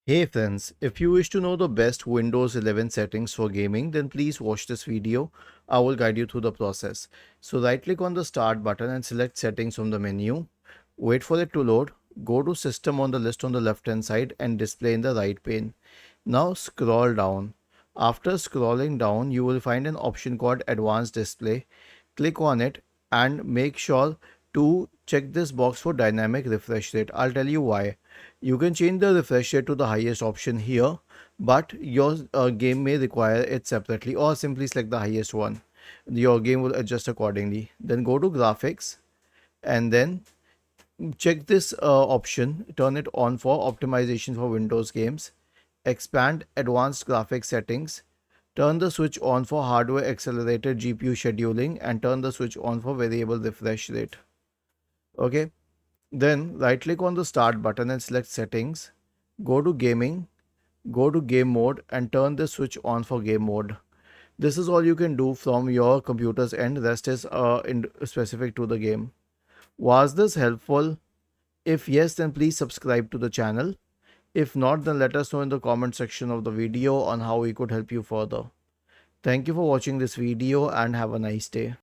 Hey friends, if you wish to know the best Windows 11 settings for gaming, then please watch this video. I will guide you through the process. So right click on the start button and select settings from the menu. Wait for it to load. Go to system on the list on the left hand side and display in the right pane. Now scroll down. After scrolling down, you will find an option called advanced display. Click on it and make sure to check this box for dynamic refresh rate. I'll tell you why. You can change the refresh rate to the highest option here, but your game may require it separately, or simply select the highest one. Your game will adjust accordingly. Then go to graphics and then check this option, turn it on for optimization for Windows games. Expand advanced graphics settings. Turn the switch on for hardware accelerated GPU scheduling and turn the switch on for variable refresh rate. Okay. Then right click on the start button and select settings. Go to gaming, go to game mode and turn the switch on for game mode. This is all you can do from your computer's end. Rest is specific to the game. Was this helpful? If yes, then please subscribe to the channel. If not, then let us know in the comment section of the video on how we could help you further. Thank you for watching this video and have a nice day.